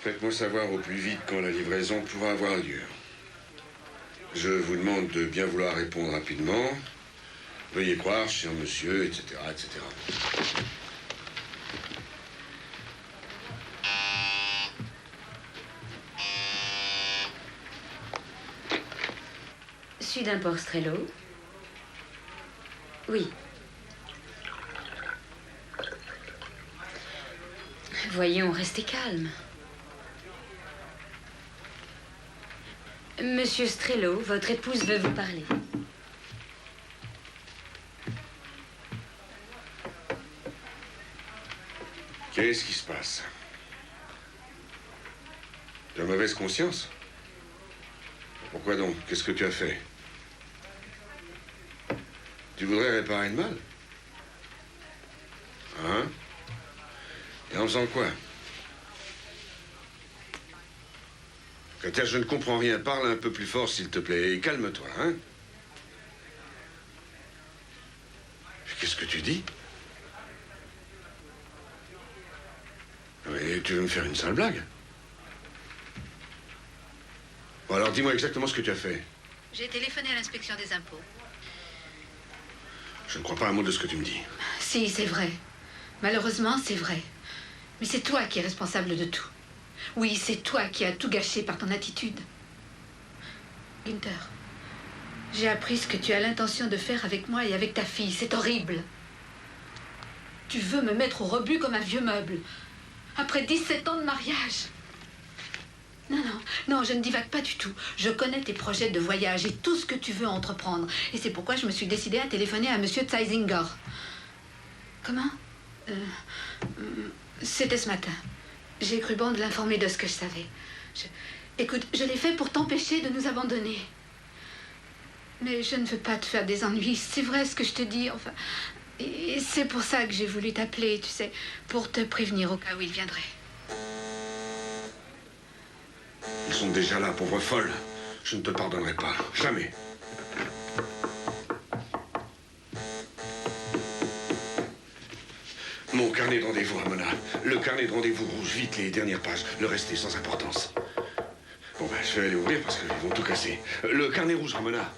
Faites-moi savoir au plus vite quand la livraison pourra avoir lieu. Je vous demande de bien vouloir répondre rapidement. Veuillez croire, cher monsieur, etc., etc. Suis d'un port Strello. Oui. Voyons, restez calme. Monsieur Strello, votre épouse veut vous parler. Qu'est-ce qui se passe? Tu as mauvaise conscience? Pourquoi donc? Qu'est-ce que tu as fait? Tu voudrais réparer le mal? Hein? Et en faisant quoi? Katia, je ne comprends rien. Parle un peu plus fort, s'il te plaît. Et calme-toi, hein? Qu'est-ce que tu dis? Mais tu veux me faire une sale blague? Bon, alors dis-moi exactement ce que tu as fait. J'ai téléphoné à l'inspection des impôts. Je ne crois pas un mot de ce que tu me dis. Si, c'est vrai. Malheureusement, c'est vrai. Mais c'est toi qui es responsable de tout. Oui, c'est toi qui as tout gâché par ton attitude. Günther, j'ai appris ce que tu as l'intention de faire avec moi et avec ta fille. C'est horrible. Tu veux me mettre au rebut comme un vieux meuble. Après 17 ans de mariage. Non, je ne divague pas du tout. Je connais tes projets de voyage et tout ce que tu veux entreprendre. Et c'est pourquoi je me suis décidée à téléphoner à Monsieur Zeisinger. Comment? C'était ce matin. J'ai cru bon de l'informer de ce que je savais. Écoute, je l'ai fait pour t'empêcher de nous abandonner. Mais je ne veux pas te faire des ennuis. C'est vrai ce que je te dis, enfin... Et c'est pour ça que j'ai voulu t'appeler, tu sais, pour te prévenir au cas où il viendrait. Ils sont déjà là, pauvre folle. Je ne te pardonnerai pas. Jamais. Mon carnet de rendez-vous, Ramona. Le carnet de rendez-vous rouge, vite les dernières pages. Le reste est sans importance. Bon, ben, je vais aller ouvrir parce qu'ils vont tout casser. Le carnet rouge, Ramona.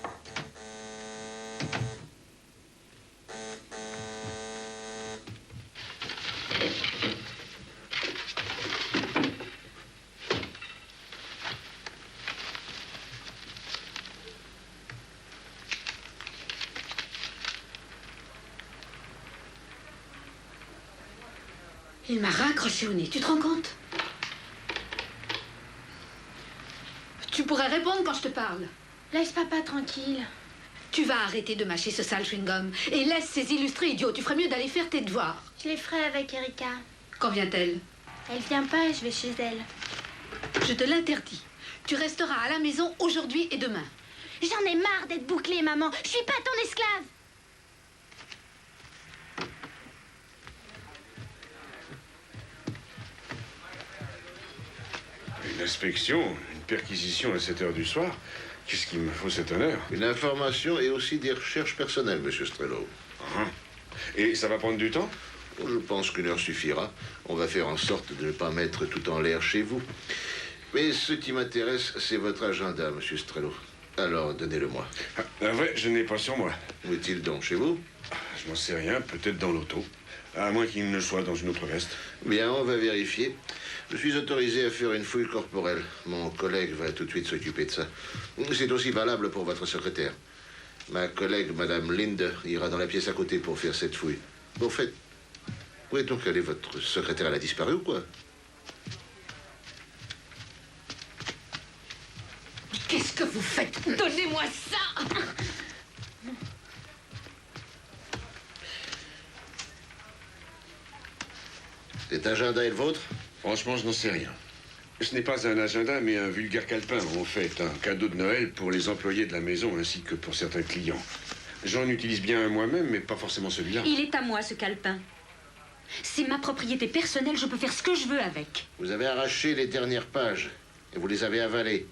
Il m'a raccroché au nez, tu te rends compte? Tu pourrais répondre quand je te parle. Laisse papa tranquille. Tu vas arrêter de mâcher ce sale chewing-gum et laisse ces illustrés idiots. Tu ferais mieux d'aller faire tes devoirs. Je les ferai avec Erika. Quand vient-elle? Elle vient pas et je vais chez elle. Je te l'interdis. Tu resteras à la maison aujourd'hui et demain. J'en ai marre d'être bouclée, maman. Je suis pas ton esclave. Une inspection, une perquisition à 7 heures du soir. Qu'est-ce qu'il me faut cet honneur? Une information et aussi des recherches personnelles, monsieur Strello. Ah. Et ça va prendre du temps? Je pense qu'une heure suffira. On va faire en sorte de ne pas mettre tout en l'air chez vous. Mais ce qui m'intéresse, c'est votre agenda, monsieur Strello. Alors, donnez-le-moi. Ah, vrai, je n'ai pas sur moi. Où est-il donc? Chez vous? Je n'en sais rien, peut-être dans l'auto. À moins qu'il ne soit dans une autre veste. Bien, on va vérifier. Je suis autorisé à faire une fouille corporelle. Mon collègue va tout de suite s'occuper de ça. C'est aussi valable pour votre secrétaire. Ma collègue, Madame Linde, ira dans la pièce à côté pour faire cette fouille. Au fait, où est donc allée votre secrétaire? Elle a disparu ou quoi? Qu'est-ce que vous faites? Donnez-moi ça! Cet agenda est le vôtre? Franchement, je n'en sais rien. Ce n'est pas un agenda, mais un vulgaire calepin, en fait. Un cadeau de Noël pour les employés de la maison, ainsi que pour certains clients. J'en utilise bien un moi-même, mais pas forcément celui-là. Il est à moi, ce calepin. C'est ma propriété personnelle, je peux faire ce que je veux avec. Vous avez arraché les dernières pages et vous les avez avalées.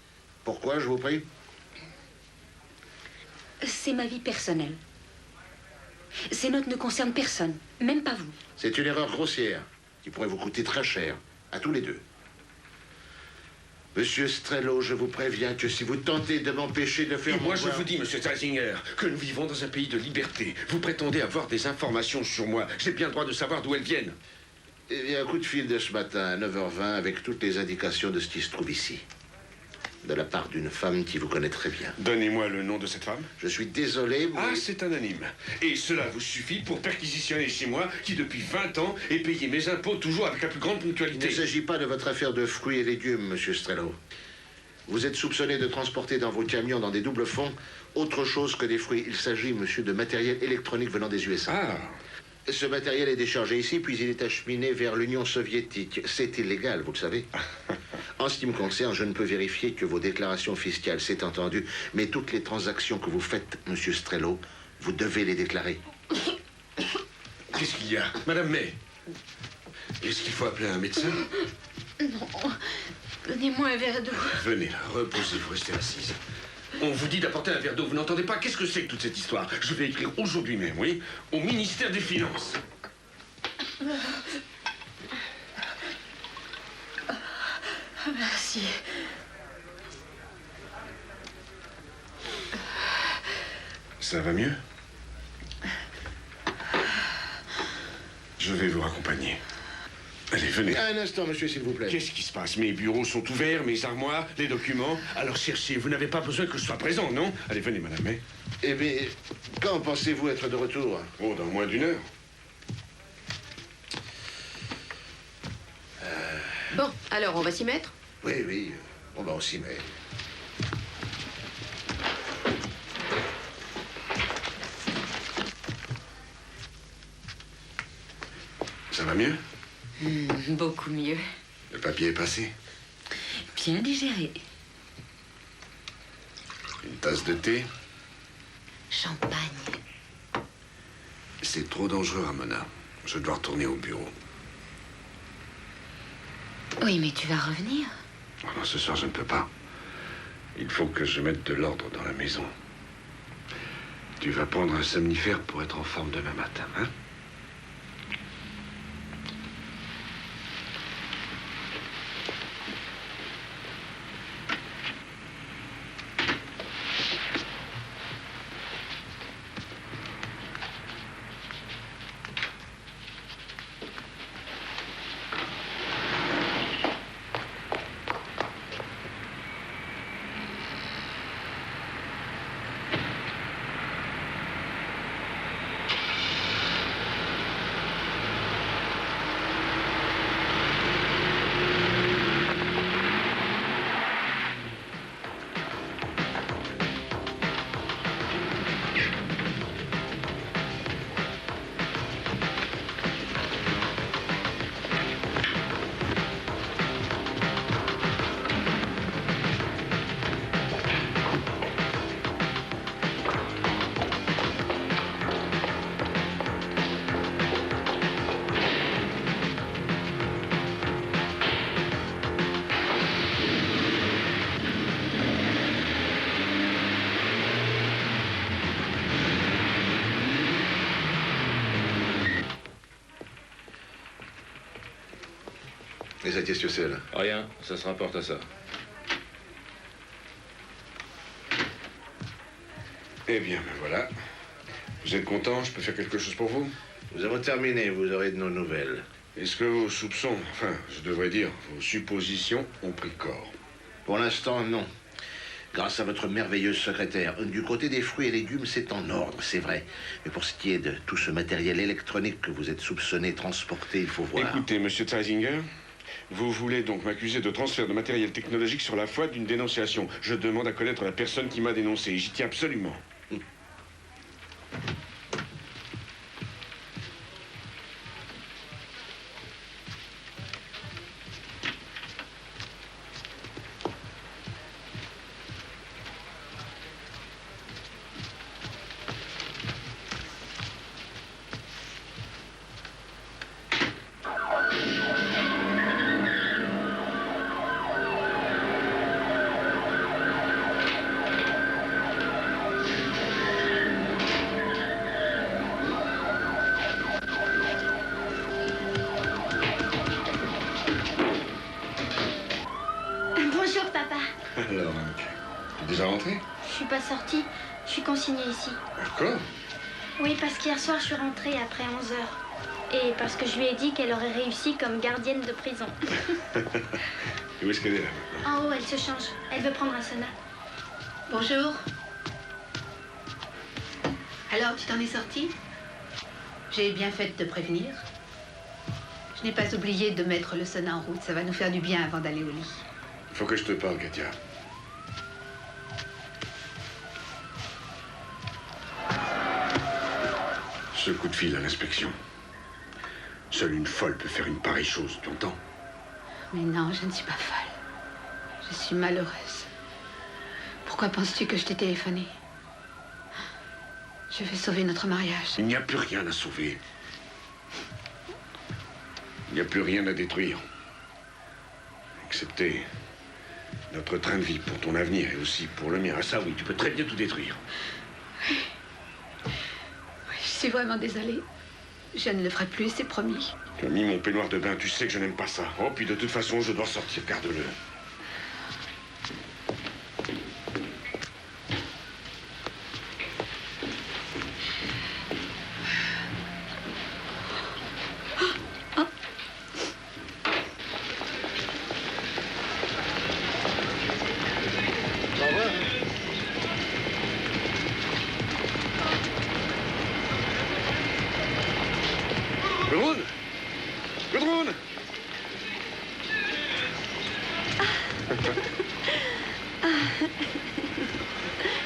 Pourquoi, je vous prie? C'est ma vie personnelle. Ces notes ne concernent personne, même pas vous. C'est une erreur grossière qui pourrait vous coûter très cher, à tous les deux. Monsieur Strello, je vous préviens que si vous tentez de m'empêcher de faire Et moi, je devoir- vous dis, monsieur Zeisinger, que nous vivons dans un pays de liberté. Vous prétendez avoir des informations sur moi. J'ai bien le droit de savoir d'où elles viennent. Il y a un coup de fil de ce matin à 9h20 avec toutes les indications de ce qui se trouve ici. De la part d'une femme qui vous connaît très bien. Donnez-moi le nom de cette femme. Je suis désolé, mais... Ah, c'est anonyme. Et cela vous suffit pour perquisitionner chez moi, qui depuis 20 ans est payé mes impôts toujours avec la plus grande Il ne ponctualité. s'agit pas de votre affaire de fruits et légumes, monsieur Strello. Vous êtes soupçonné de transporter dans vos camions, dans des doubles fonds, autre chose que des fruits. Il s'agit, monsieur, de matériel électronique venant des USA. Ah, Ce matériel est déchargé ici, puis il est acheminé vers l'Union soviétique. C'est illégal, vous le savez. En ce qui me concerne, je ne peux vérifier que vos déclarations fiscales, c'est entendu, mais toutes les transactions que vous faites, monsieur Strello, vous devez les déclarer. qu'est-ce qu'il y a? Madame May, est-ce qu'il faut appeler un médecin? Non. Donnez-moi un verre d'eau. Venez là, reposez-vous, restez assise. On vous dit d'apporter un verre d'eau, vous n'entendez pas? Qu'est-ce que c'est que toute cette histoire? Je vais écrire aujourd'hui même, oui, au ministère des Finances. Merci. Ça va mieux? Je vais vous raccompagner. Allez, venez. Un instant, monsieur, s'il vous plaît. Qu'est-ce qui se passe? Mes bureaux sont ouverts, mes armoires, les documents. Alors cherchez, vous n'avez pas besoin que je sois présent, non? Allez, venez, madame May. Eh bien, quand pensez-vous être de retour? Oh, dans moins d'une heure. Bon, alors on va s'y mettre? Oui, oui, on va aussi, mais... Ça va mieux? Beaucoup mieux. Le papier est passé. Bien digéré. Une tasse de thé? Champagne. C'est trop dangereux, Ramona. Je dois retourner au bureau. Oui, mais tu vas revenir. Oh non, ce soir, je ne peux pas. Il faut que je mette de l'ordre dans la maison. Tu vas prendre un somnifère pour être en forme demain matin, hein? Les attestations. Rien, ça se rapporte à ça. Eh bien, ben voilà. Vous êtes content? Je peux faire quelque chose pour vous? Nous avons terminé, vous aurez de nos nouvelles. Est-ce que vos soupçons, enfin, je devrais dire, vos suppositions ont pris corps? Pour l'instant, non. Grâce à votre merveilleuse secrétaire. Du côté des fruits et légumes, c'est en ordre, c'est vrai. Mais pour ce qui est de tout ce matériel électronique que vous êtes soupçonné transporter, il faut voir. Écoutez, monsieur Zeisinger, vous voulez donc m'accuser de transfert de matériel technologique sur la foi d'une dénonciation. Je demande à connaître la personne qui m'a dénoncé. J'y tiens absolument. Alors, tu es déjà rentré? Je suis pas sortie. Je suis consignée ici. D'accord. Oui, parce qu'hier soir, je suis rentrée après 11 heures. Et parce que je lui ai dit qu'elle aurait réussi comme gardienne de prison. Et où est-ce qu'elle est là maintenant? En haut, elle se change. Elle veut prendre un sauna. Bonjour. Alors, tu t'en es sorti? J'ai bien fait de te prévenir. Je n'ai pas oublié de mettre le sauna en route. Ça va nous faire du bien avant d'aller au lit. Il faut que je te parle, Katia. Ce coup de fil à l'inspection. Seule une folle peut faire une pareille chose, tu entends? Mais non, je ne suis pas folle. Je suis malheureuse. Pourquoi penses-tu que je t'ai téléphoné? Je veux sauver notre mariage. Il n'y a plus rien à sauver. Il n'y a plus rien à détruire. Excepté notre train de vie pour ton avenir et aussi pour le mien. Ah ça, oui, tu peux très bien tout détruire. Oui, je suis vraiment désolée. Je ne le ferai plus, c'est promis. Tu as mis mon peignoir de bain, tu sais que je n'aime pas ça. Oh, puis de toute façon, je dois sortir, garde-le. Au revoir. Gudrun! Gudrun!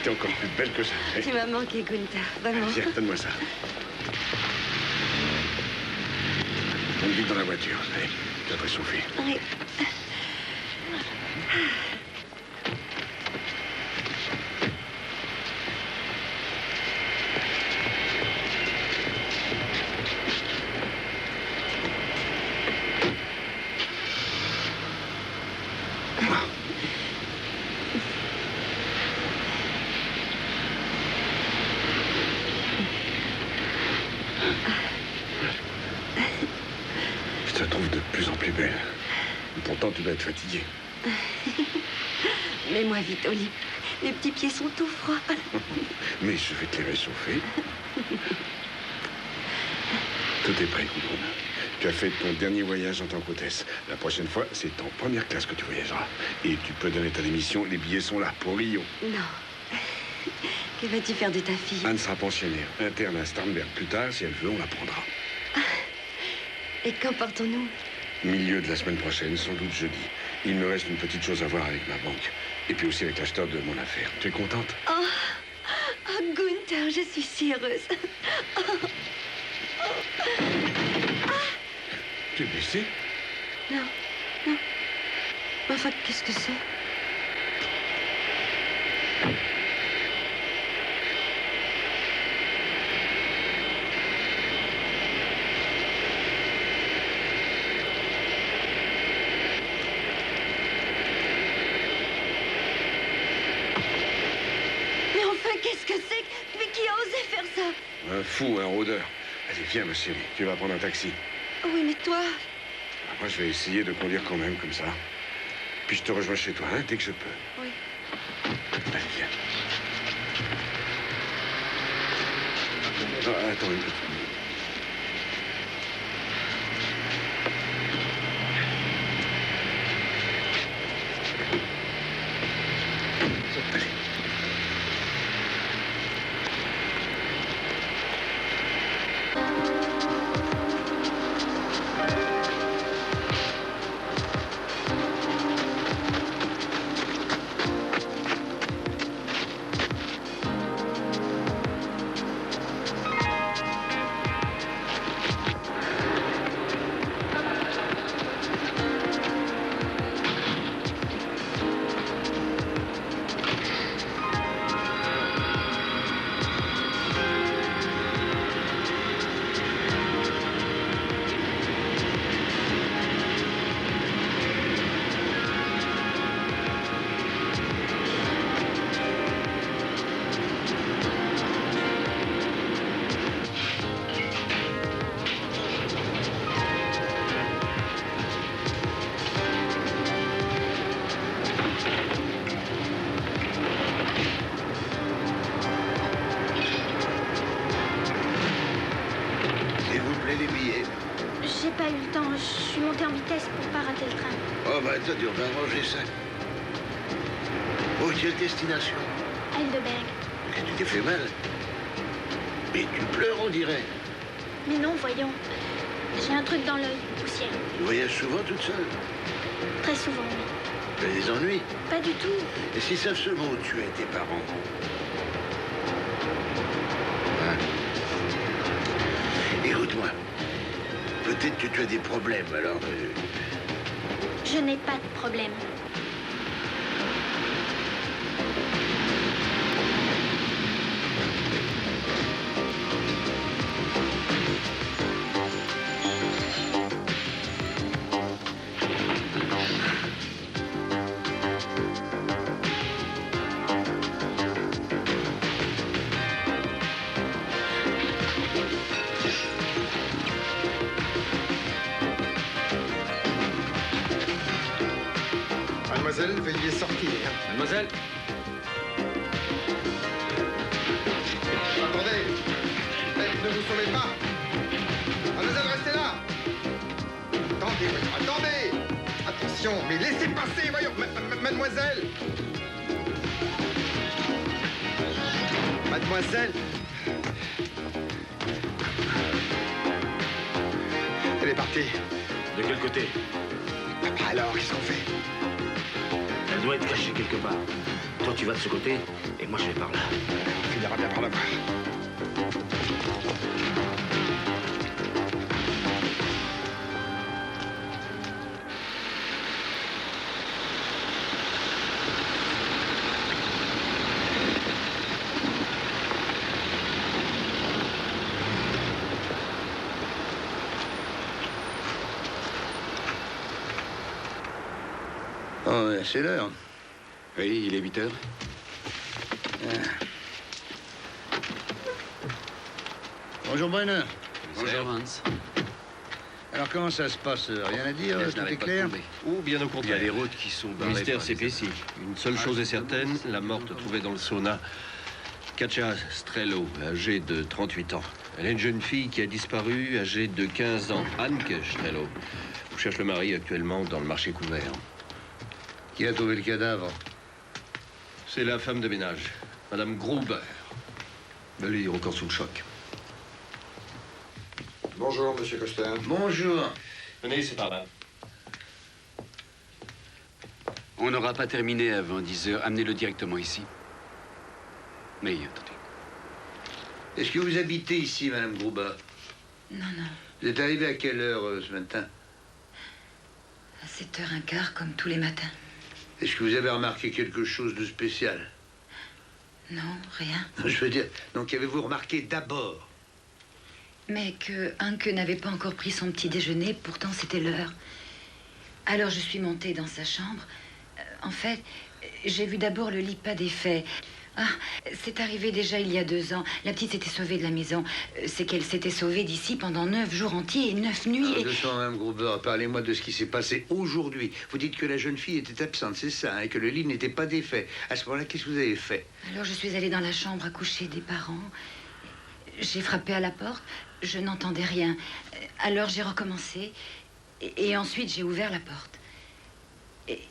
T'es encore plus belle que jamais. Tu m'as manqué, Gunther. Vraiment. Viens, donne-moi ça. On vit dans la voiture. Allez, tu vas te réchauffer. Oui. Je te trouve de plus en plus belle. Pourtant, tu dois être fatiguée. Mets-moi vite au lit. Les petits pieds sont tout froids. Mais je vais te les réchauffer. Tout est prêt, Gudrun. Tu as fait ton dernier voyage en tant qu'hôtesse. La prochaine fois, c'est en première classe que tu voyageras. Et tu peux donner ta démission. Les billets sont là pour Rio. Non. Que vas-tu faire de ta fille? Anne sera pensionnaire, interne à Starnberg. Plus tard, si elle veut, on la prendra. Et quand partons-nous? Milieu de la semaine prochaine, sans doute jeudi. Il me reste une petite chose à voir avec ma banque. Et puis aussi avec l'acheteur de mon affaire. Tu es contente? Oh, Gunther, je suis si heureuse. Tu es blessée? Non, non. Enfin, qu'est-ce que c'est? Mais enfin, qu'est-ce que c'est? Mais qui a osé faire ça? Un fou, un rôdeur. Allez, viens, ma chérie. Tu vas prendre un taxi. Oui, mais toi... Moi, je vais essayer de conduire quand même, comme ça. Puis je te rejoins chez toi, hein, dès que je peux. Oui. Allez, viens. Ah, attends une petite minute. Allez. J'ai pas eu le temps. Je suis montée en vitesse pour pas rater le train. Oh, bah, t'as dû arranger ça. Oh, quelle destination? Heidelberg. Tu t'es fait mal? Mais tu pleures, on dirait. Mais non, voyons. J'ai un truc dans l'œil, poussière. Tu voyages souvent toute seule? Très souvent, oui. T'as des ennuis? Pas du tout. Et s'ils savent seulement où tu es, tes parents? Hein? Écoute-moi. Peut-être que tu as des problèmes, alors... Je n'ai pas de problème. Mademoiselle, veuillez sortir. Mademoiselle? Attendez. Ne vous sauvez pas. Mademoiselle, restez là. Attendez, voyons, attendez. Attention, mais laissez passer, voyons. Mademoiselle. Mademoiselle. Elle est partie. De quel côté? Ah bah alors, qu'est-ce qu'on fait? Elle doit être cachée quelque part. Toi, tu vas de ce côté, et moi, je vais par là. On finira bien par la voir. Oh, ouais, c'est l'heure. Oui, il est 8 heures. Bonjour, Brenner. Bonjour, Hans. Alors, comment ça se passe? Rien à dire? Tout est clair? Ou bien au Il y a contraire. des routes qui sont Le barrées. mystère par les s'épaissit. Une seule chose est certaine, la morte trouvée dans le sauna. Katja Strello, âgée de 38 ans. Elle est une jeune fille qui a disparu, âgée de 15 ans. Anke Strello. On cherche le mari actuellement dans le marché couvert. Qui a trouvé le cadavre? C'est la femme de ménage, Madame Gruber. Elle est encore sous le choc. Bonjour, monsieur Coster. Bonjour. Venez, c'est par là. On n'aura pas terminé avant 10 heures. Amenez-le directement ici. Mais attendez. Est-ce que vous habitez ici, Madame Gruber? Non, non. Vous êtes arrivée à quelle heure ce matin? À 7h15, comme tous les matins. Est-ce que vous avez remarqué quelque chose de spécial? Non, rien. Je veux dire, donc avez-vous remarqué d'abord? Mais que Anke n'avait pas encore pris son petit déjeuner, pourtant c'était l'heure. Alors je suis montée dans sa chambre. En fait, j'ai vu d'abord le lit pas défait. Ah, c'est arrivé déjà il y a 2 ans. La petite s'était sauvée de la maison. C'est qu'elle s'était sauvée d'ici pendant 9 jours entiers et 9 nuits. Alors, doucement, Madame Gruber, parlez-moi de ce qui s'est passé aujourd'hui. Vous dites que la jeune fille était absente, c'est ça, hein, et que le lit n'était pas défait. À ce moment-là, qu'est-ce que vous avez fait? Alors je suis allée dans la chambre à coucher des parents. J'ai frappé à la porte. Je n'entendais rien. Alors j'ai recommencé. Et ensuite j'ai ouvert la porte.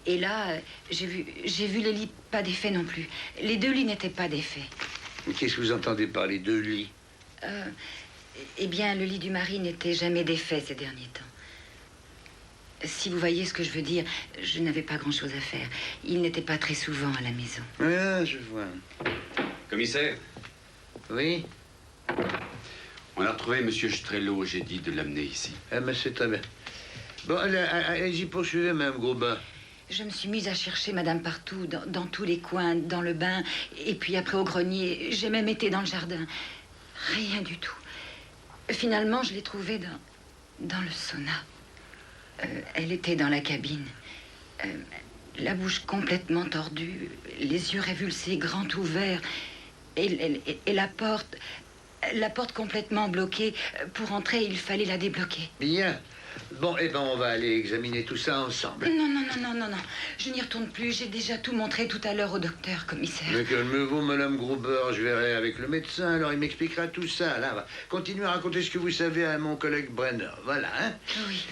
Et là, j'ai vu le lit pas défait non plus. Les 2 lits n'étaient pas défaits. Mais qu'est-ce que vous entendez par les 2 lits? Eh bien, le lit du mari n'était jamais défait ces derniers temps. Si vous voyez ce que je veux dire, je n'avais pas grand-chose à faire. Il n'était pas très souvent à la maison. Ah, je vois. Commissaire, Oui? on a retrouvé Monsieur Strello. J'ai dit de l'amener ici. Ah, mais c'est très bien. Bon, allez-y, poursuivez, Madame Gruber. Je me suis mise à chercher madame partout, dans tous les coins, dans le bain, et puis après au grenier. J'ai même été dans le jardin. Rien du tout. Finalement, je l'ai trouvée dans le sauna. Elle était dans la cabine. La bouche complètement tordue, les yeux révulsés, grands ouverts. Et la porte, La porte complètement bloquée. Pour entrer, il fallait la débloquer. Bien. Bon, eh ben, on va aller examiner tout ça ensemble. Non. Je n'y retourne plus. J'ai déjà tout montré tout à l'heure au docteur, commissaire. Mais calmez-vous, Madame Gruber. Je verrai avec le médecin, alors il m'expliquera tout ça. Là, continuez à raconter ce que vous savez à mon collègue Brenner. Voilà, hein? Oui.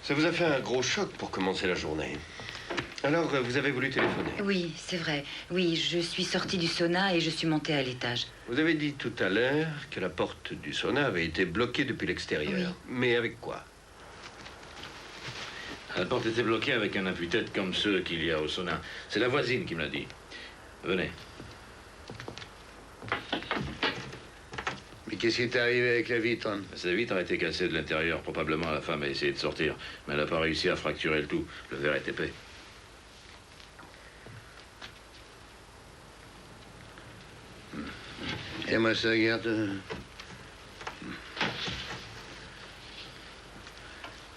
Ça vous a fait un gros choc pour commencer la journée. Alors, vous avez voulu téléphoner. Oui, c'est vrai. Oui, je suis sortie du sauna et je suis montée à l'étage. Vous avez dit tout à l'heure que la porte du sauna avait été bloquée depuis l'extérieur. Oui. Mais avec quoi? La porte était bloquée avec un appui-tête comme ceux qu'il y a au sauna. C'est la voisine qui me l'a dit. Venez. Mais qu'est-ce qui est arrivé avec la vitre, hein? Cette vitre a été cassée de l'intérieur. Probablement, la femme a essayé de sortir. Mais elle n'a pas réussi à fracturer le tout. Le verre est épais. Et moi, ça regarde.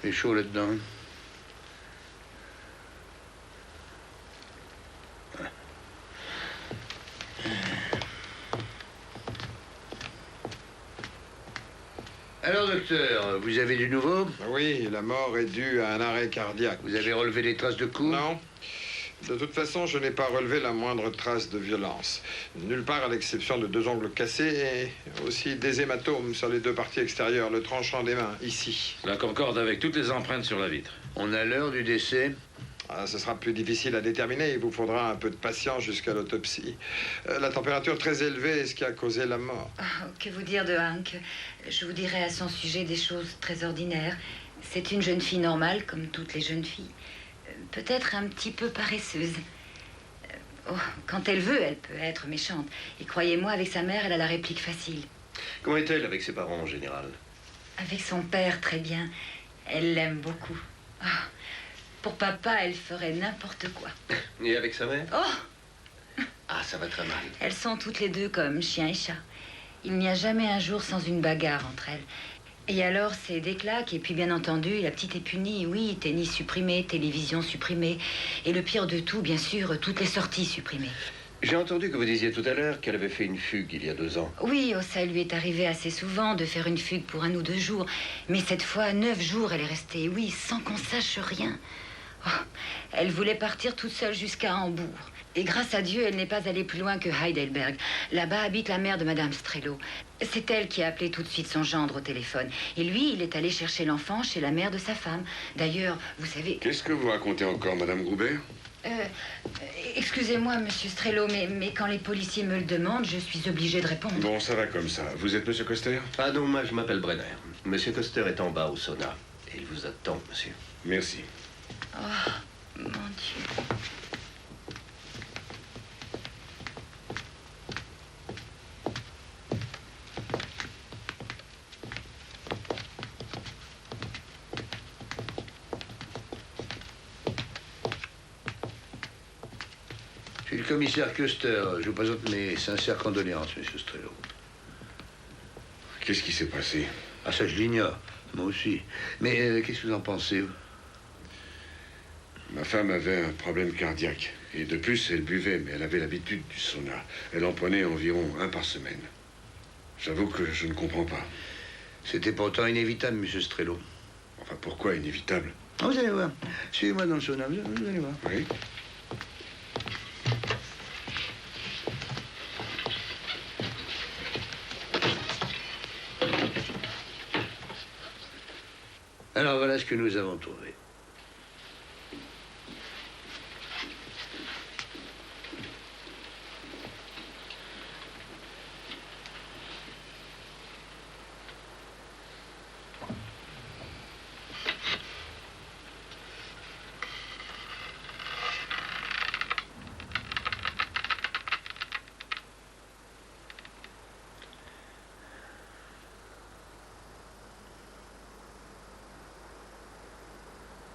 Il est chaud là-dedans. Alors, docteur, vous avez du nouveau? Oui, la mort est due à un arrêt cardiaque. Vous avez relevé des traces de coups? Non. De toute façon, je n'ai pas relevé la moindre trace de violence. Nulle part à l'exception de 2 ongles cassés et aussi des hématomes sur les 2 parties extérieures, le tranchant des mains, ici. Cela concorde avec toutes les empreintes sur la vitre. On a l'heure du décès? Ah, ce sera plus difficile à déterminer. Il vous faudra un peu de patience jusqu'à l'autopsie. La température très élevée est ce qui a causé la mort. Oh, que vous dire de Hank? Je vous dirai à son sujet des choses très ordinaires. C'est une jeune fille normale, comme toutes les jeunes filles. Peut-être un petit peu paresseuse. Oh, quand elle veut, elle peut être méchante. Et croyez-moi, avec sa mère, elle a la réplique facile. Comment est-elle avec ses parents en général? Avec son père, très bien. Elle l'aime beaucoup. Oh, pour papa, elle ferait n'importe quoi. Et avec sa mère? Oh! Ah, ça va très mal. Elles sont toutes les deux comme chien et chat. Il n'y a jamais un jour sans une bagarre entre elles. Et alors, c'est des claques, et puis bien entendu, la petite est punie. Oui, tennis supprimé, télévision supprimée. Et le pire de tout, bien sûr, toutes les sorties supprimées. J'ai entendu que vous disiez tout à l'heure qu'elle avait fait une fugue il y a 2 ans. Oui, oh, ça lui est arrivé assez souvent de faire une fugue pour 1 ou 2 jours. Mais cette fois, 9 jours, elle est restée, oui, sans qu'on sache rien. Oh, elle voulait partir toute seule jusqu'à Hambourg. Et grâce à Dieu, elle n'est pas allée plus loin que Heidelberg. Là-bas habite la mère de Madame Strello. C'est elle qui a appelé tout de suite son gendre au téléphone. Et lui, il est allé chercher l'enfant chez la mère de sa femme. D'ailleurs, vous savez... Qu'est-ce que vous racontez encore, Madame Gruber? Excusez-moi, Monsieur Strello, mais quand les policiers me le demandent, je suis obligée de répondre. Bon, ça va comme ça. Vous êtes Monsieur Coster? Ah non, moi je m'appelle Brenner. Monsieur Coster est en bas au sauna. Et il vous attend, monsieur. Merci. Oh, mon Dieu. Je suis le commissaire Custer. Je vous présente mes sincères condoléances, Monsieur Strello. Qu'est-ce qui s'est passé? Ah, ça, je l'ignore. Moi aussi. Mais qu'est-ce que vous en pensez, vous? Ma femme avait un problème cardiaque. Et de plus, elle buvait, mais elle avait l'habitude du sauna. Elle en prenait environ 1 par semaine. J'avoue que je ne comprends pas. C'était pourtant inévitable, Monsieur Strello. Enfin, pourquoi inévitable? Ah, vous allez voir. Suivez-moi dans le sauna, vous allez voir. Oui. Alors voilà ce que nous avons trouvé.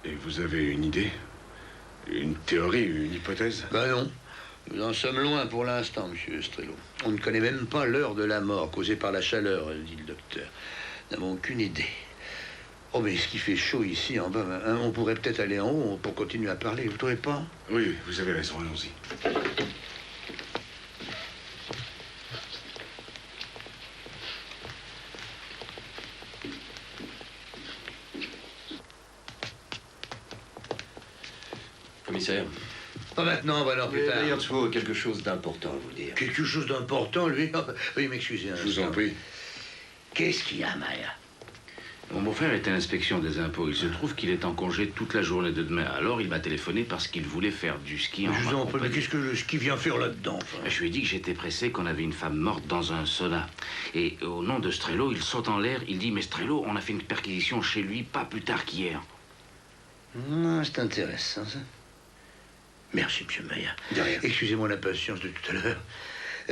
Et vous avez une idée? Une théorie, une hypothèse? Ben non. Nous en sommes loin pour l'instant, Monsieur Strello. On ne connaît même pas l'heure de la mort causée par la chaleur, dit le docteur. Nous n'avons aucune idée. Oh, mais ce qui fait chaud ici en bas, hein, on pourrait peut-être aller en haut pour continuer à parler, vous ne trouvez pas? Oui, vous avez raison, allons-y. commissaire. Pas maintenant, voilà, plus tard. D'ailleurs, il faut quelque chose d'important à vous dire. Quelque chose d'important, lui? Oui, m'excusez. Je vous en prie. Qu'est-ce qu'il y a, Maya? Mon beau-frère est à l'inspection des impôts. Il se trouve qu'il est en congé toute la journée de demain. Alors, il m'a téléphoné parce qu'il voulait faire du ski en Je vous ma en prie, mais compagnie. qu'est-ce que le ski vient faire là-dedans, enfin? Je lui ai dit que j'étais pressé, qu'on avait une femme morte dans un sauna. Et au nom de Strello, il saute en l'air. Il dit, mais Strello, on a fait une perquisition chez lui pas plus tard qu'hier. Non, c'est intéressant, ça. Merci, monsieur Maya. De rien. Excusez-moi l'impatience de tout à l'heure.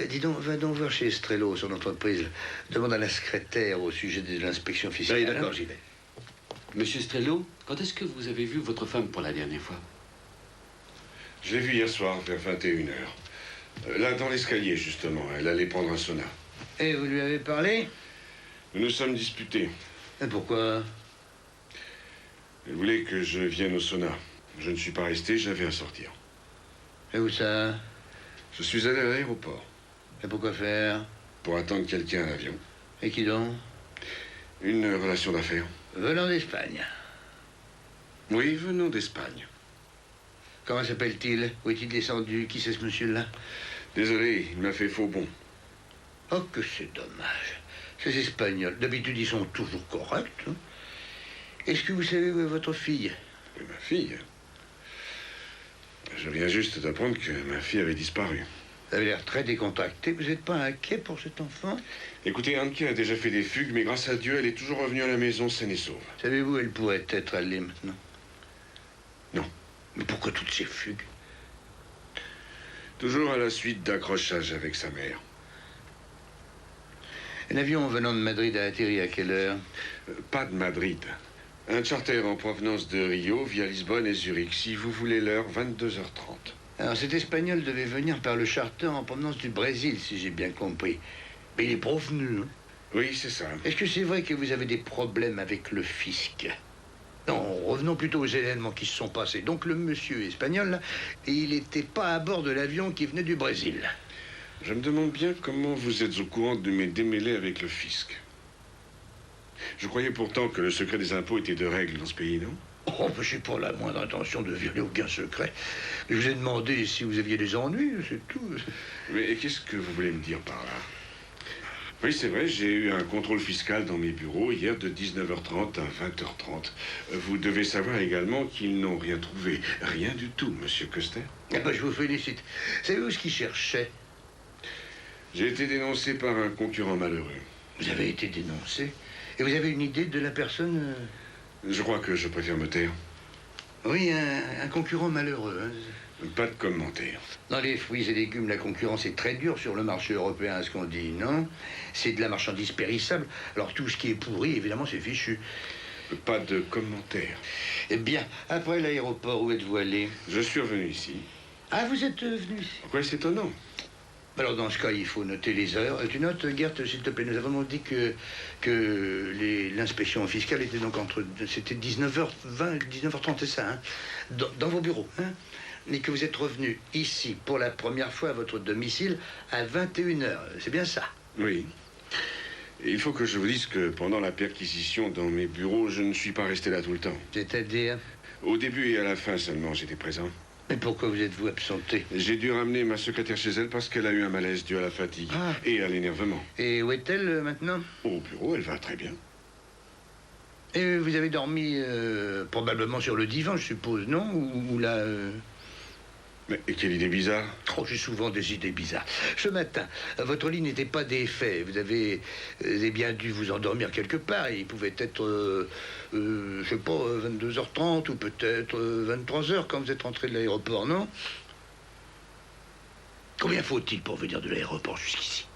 Dis donc, va donc voir chez Strello, son entreprise. Demande à la secrétaire au sujet de l'inspection fiscale. Oui, d'accord, j'y vais. Monsieur Strello, quand est-ce que vous avez vu votre femme pour la dernière fois? Je l'ai vue hier soir, vers 21h. Là, dans l'escalier, justement. Elle allait prendre un sauna. Et vous lui avez parlé? Nous nous sommes disputés. Et pourquoi? Elle voulait que je vienne au sauna. Je ne suis pas resté, j'avais à sortir. Et où ça? Je suis allé à l'aéroport Et pourquoi faire? pour attendre quelqu'un à l'avion. Et qui donc? Une relation d'affaires. Venant d'Espagne. Oui, venons d'Espagne. Comment s'appelle-t-il? Où est-il descendu? Qui c'est ce monsieur-là? Désolé, il m'a fait faux bon. Oh, que c'est dommage. Ces Espagnols, d'habitude, ils sont toujours corrects. Hein? Est-ce que vous savez où est votre fille? Et ma fille? Je viens juste d'apprendre que ma fille avait disparu. Vous avez l'air très décontracté. Vous n'êtes pas inquiet pour cet enfant? Écoutez, Anke a déjà fait des fugues, mais grâce à Dieu, elle est toujours revenue à la maison saine et sauve. Savez-vous où elle pourrait être allée maintenant? Non. Mais pourquoi toutes ces fugues? Toujours à la suite d'accrochages avec sa mère. L'avion venant de Madrid a atterri à quelle heure? Pas de Madrid. Un charter en provenance de Rio via Lisbonne et Zurich. Si vous voulez l'heure, 22h30. Alors, cet Espagnol devait venir par le charter en provenance du Brésil, si j'ai bien compris. Mais il est provenu, hein? Oui, c'est ça. Est-ce que c'est vrai que vous avez des problèmes avec le fisc? Non, revenons plutôt aux événements qui se sont passés. Donc, le monsieur espagnol, là, il n'était pas à bord de l'avion qui venait du Brésil. Je me demande bien comment vous êtes au courant de mes démêlés avec le fisc. Je croyais pourtant que le secret des impôts était de règle dans ce pays, non? Oh, mais j'ai pas la moindre intention de violer aucun secret. Je vous ai demandé si vous aviez des ennuis, c'est tout. Mais qu'est-ce que vous voulez me dire par là? Oui, c'est vrai, j'ai eu un contrôle fiscal dans mes bureaux hier de 19h30 à 20h30. Vous devez savoir également qu'ils n'ont rien trouvé. Rien du tout, monsieur Custer. Ah ben, je vous félicite. Savez-vous ce qu'ils cherchaient? J'ai été dénoncé par un concurrent malheureux. Vous avez été dénoncé? Et vous avez une idée de la personne? Je crois que je préfère me taire. Oui, un concurrent malheureux. Hein. Pas de commentaires. Dans les fruits et légumes, la concurrence est très dure sur le marché européen, ce qu'on dit, non? C'est de la marchandise périssable. Alors tout ce qui est pourri, évidemment, c'est fichu. Pas de commentaires. Eh bien, après l'aéroport, où êtes-vous allé? Je suis revenu ici. Ah, vous êtes venu ici? Pourquoi c'est étonnant? Alors, dans ce cas, il faut noter les heures. Tu notes, Gert, s'il te plaît. Nous avons dit que l'inspection fiscale était donc c'était 19h20, 19h30, c'est ça, hein? Dans vos bureaux, hein? Et que vous êtes revenu ici pour la première fois à votre domicile à 21h. C'est bien ça? Oui. Et il faut que je vous dise que pendant la perquisition dans mes bureaux, je ne suis pas resté là tout le temps. C'est-à-dire? Au début et à la fin seulement, j'étais présent. Mais pourquoi vous êtes-vous absenté? J'ai dû ramener ma secrétaire chez elle parce qu'elle a eu un malaise dû à la fatigue et à l'énervement. Et où est-elle maintenant? Au bureau, elle va très bien. Et vous avez dormi probablement sur le divan, je suppose, non? Ou là... Mais quelle idée bizarre. Oh, j'ai souvent des idées bizarres. Ce matin, votre lit n'était pas défait. Vous avez bien dû vous endormir quelque part. Il pouvait être, je sais pas, 22h30 ou peut-être 23h quand vous êtes rentré de l'aéroport, non? Combien faut-il pour venir de l'aéroport jusqu'ici?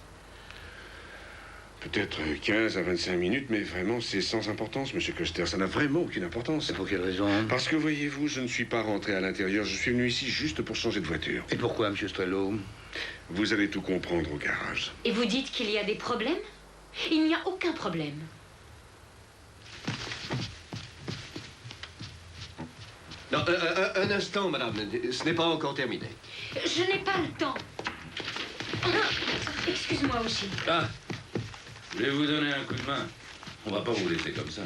Peut-être 15 à 25 minutes, mais vraiment, c'est sans importance, monsieur Custer. Ça n'a vraiment aucune importance. Et pour quelle raison? Parce que, voyez-vous, je ne suis pas rentré à l'intérieur. Je suis venu ici juste pour changer de voiture. Et pourquoi, monsieur Strello? Vous allez tout comprendre au garage. Et vous dites qu'il y a des problèmes? Il n'y a aucun problème. Non, un instant, madame. Ce n'est pas encore terminé. Je n'ai pas le temps. Excuse-moi aussi. Ah, je vais vous donner un coup de main. On va pas vous laisser comme ça.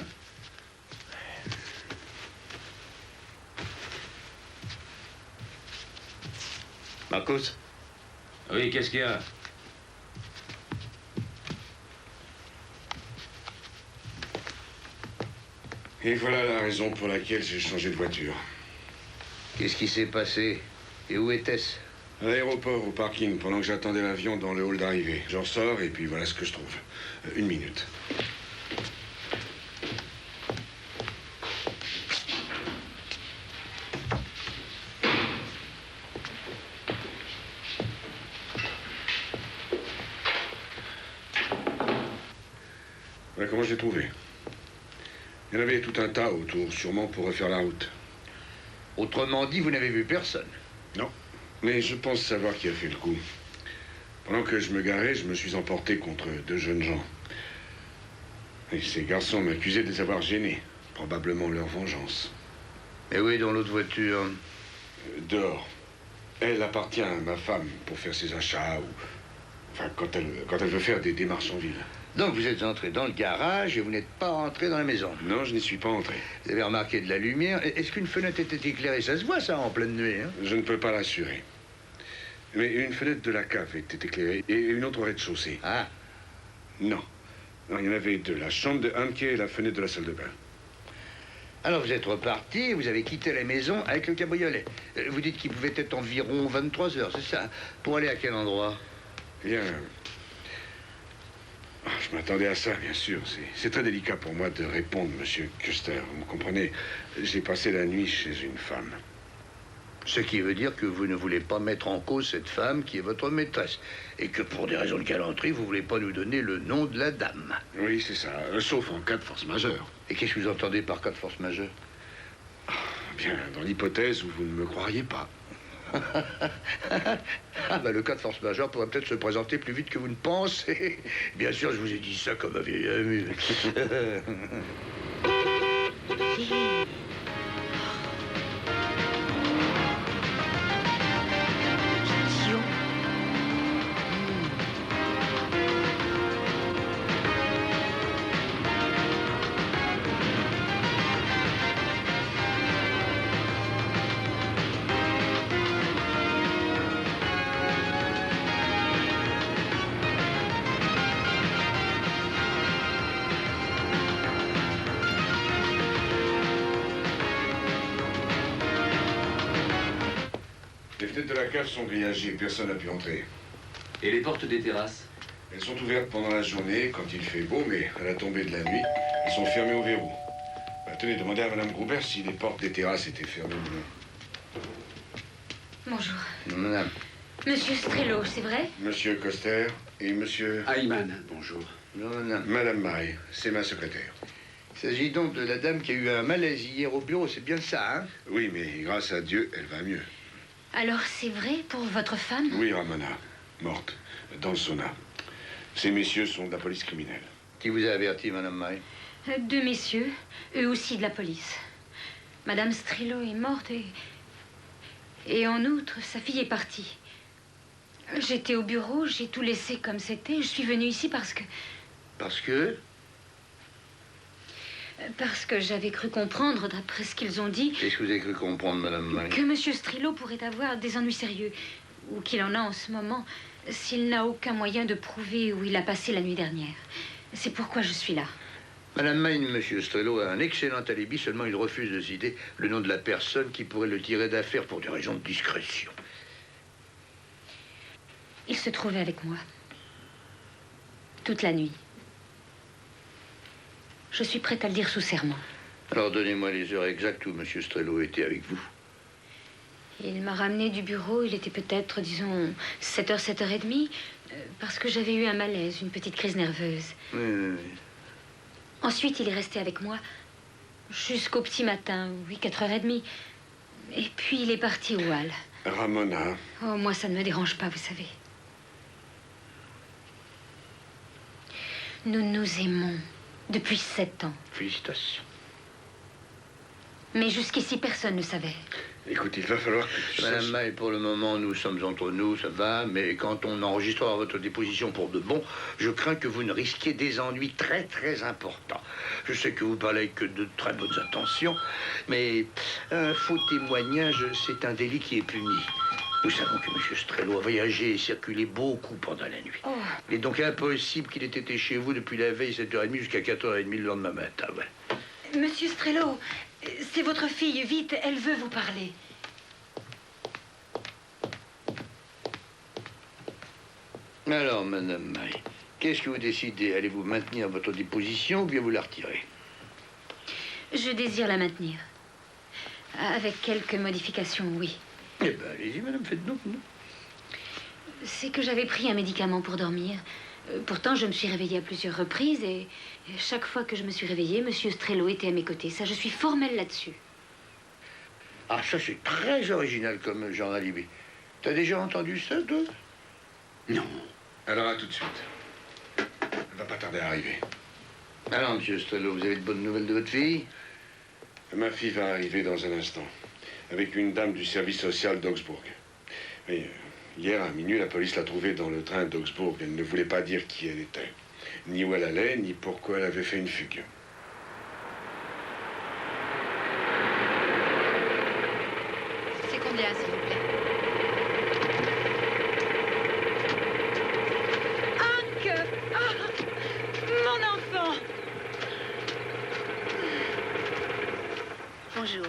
Marcos? Oui, qu'est-ce qu'il y a? Et voilà la raison pour laquelle j'ai changé de voiture. Qu'est-ce qui s'est passé? Et où était-ce? À l'aéroport, au parking, pendant que j'attendais l'avion dans le hall d'arrivée. J'en sors et puis voilà ce que je trouve. Une minute. Voilà comment j'ai trouvé. Il y en avait tout un tas autour, sûrement pour refaire la route. Autrement dit, vous n'avez vu personne? Non, mais je pense savoir qui a fait le coup. Pendant que je me garais, je me suis emporté contre deux jeunes gens. Et ces garçons m'accusaient de les avoir gênés. Probablement leur vengeance. Et oui, dans l'autre voiture? Dehors. Elle appartient à ma femme pour faire ses achats ou... Enfin, quand elle veut faire des démarches en ville. Donc vous êtes entré dans le garage et vous n'êtes pas entré dans la maison? Non, je n'y suis pas entré. Vous avez remarqué de la lumière. Est-ce qu'une fenêtre était éclairée? Ça se voit, ça, en pleine nuit, hein? Je ne peux pas l'assurer. Mais une fenêtre de la cave était éclairée et une autre au rez-de-chaussée. Ah. Non. Non, il y en avait deux. La chambre de Hanke et la fenêtre de la salle de bain. Alors vous êtes reparti et vous avez quitté la maison avec le cabriolet. Vous dites qu'il pouvait être environ 23 heures, c'est ça? Pour aller à quel endroit? Bien... Je m'attendais à ça, bien sûr. C'est très délicat pour moi de répondre, monsieur Custer. Vous me comprenez? J'ai passé la nuit chez une femme. Ce qui veut dire que vous ne voulez pas mettre en cause cette femme qui est votre maîtresse. Et que pour des raisons de galanterie, vous ne voulez pas nous donner le nom de la dame. Oui, c'est ça. Sauf en cas de force majeure. Et qu'est-ce que vous entendez par cas de force majeure? Bien, dans l'hypothèse où vous ne me croiriez pas. Ah ben, le cas de force majeure pourrait peut-être se présenter plus vite que vous ne pensez. Bien sûr, je vous ai dit ça comme un vieil ami. Les fenêtres de la cave sont grillagées, personne n'a pu entrer. Et les portes des terrasses? Elles sont ouvertes pendant la journée, quand il fait beau, mais à la tombée de la nuit, elles sont fermées au verrou. Tenez, demandez à Madame Gruber si les portes des terrasses étaient fermées ou non. Bonjour. Madame. Monsieur Strello, c'est vrai? Monsieur Coster et monsieur... Ayman, bonjour. Non, madame. Madame Maille, c'est ma secrétaire. Il s'agit donc de la dame qui a eu un malaise hier au bureau, c'est bien ça, hein? Oui, mais grâce à Dieu, elle va mieux. Alors c'est vrai pour votre femme? Oui, Ramona, morte, dans le sauna. Ces messieurs sont de la police criminelle. Qui vous a averti, Madame Maille? Deux messieurs, eux aussi de la police. Madame Strello est morte et en outre, sa fille est partie. J'étais au bureau, j'ai tout laissé comme c'était. Je suis venue ici parce que... Parce que? Parce que j'avais cru comprendre, d'après ce qu'ils ont dit... Qu'est-ce que vous avez cru comprendre, Madame Maille? Que Monsieur Strello pourrait avoir des ennuis sérieux, ou qu'il en a en ce moment, s'il n'a aucun moyen de prouver où il a passé la nuit dernière. C'est pourquoi je suis là. Madame Maille, Monsieur Strello a un excellent alibi, seulement il refuse de citer le nom de la personne qui pourrait le tirer d'affaire pour des raisons de discrétion. Il se trouvait avec moi. Toute la nuit. Je suis prête à le dire sous serment. Alors donnez-moi les heures exactes où Monsieur Strello était avec vous. Il m'a ramené du bureau, il était peut-être, disons, 7h, 7h30, parce que j'avais eu un malaise, une petite crise nerveuse. Oui. Ensuite, il est resté avec moi jusqu'au petit matin, oui, 4h30. Et puis, il est parti au hall. Ramona. Oh, moi, ça ne me dérange pas, vous savez. Nous nous aimons depuis 7 ans. Félicitations. Mais jusqu'ici, personne ne savait. Écoute, il va falloir que tu Madame saches... Maille, pour le moment, nous sommes entre nous, ça va, mais quand on enregistrera votre déposition pour de bon, je crains que vous ne risquiez des ennuis très, très importants. Je sais que vous parlez que de très bonnes intentions, mais un faux témoignage, c'est un délit qui est puni. Nous savons que M. Strello a voyagé et circulé beaucoup pendant la nuit. Oh. Il est donc impossible qu'il ait été chez vous depuis la veille 7h30 jusqu'à 4h30 le lendemain matin. Ouais. Monsieur Strello, c'est votre fille. Vite, elle veut vous parler. Alors, Madame May, qu'est-ce que vous décidez? Allez-vous maintenir votre déposition ou bien vous la retirer? Je désire la maintenir. Avec quelques modifications, oui. Eh bien, allez-y, Madame, faites donc. C'est que j'avais pris un médicament pour dormir. Pourtant, je me suis réveillée à plusieurs reprises et chaque fois que je me suis réveillée, Monsieur Strello était à mes côtés. Ça, je suis formelle là-dessus. Ah, ça, c'est très original comme genre d'alibi. T'as déjà entendu ça, toi? Non. Alors, à tout de suite. Elle va pas tarder à arriver. Alors, Monsieur Strello, vous avez de bonnes nouvelles de votre fille? Ma fille va arriver dans un instant, avec une dame du service social d'Augsbourg. Mais hier, à minuit, la police l'a trouvée dans le train d'Augsbourg. Elle ne voulait pas dire qui elle était, ni où elle allait, ni pourquoi elle avait fait une fugue. C'est combien, s'il vous plaît? Hank! Ah, mon enfant! Bonjour.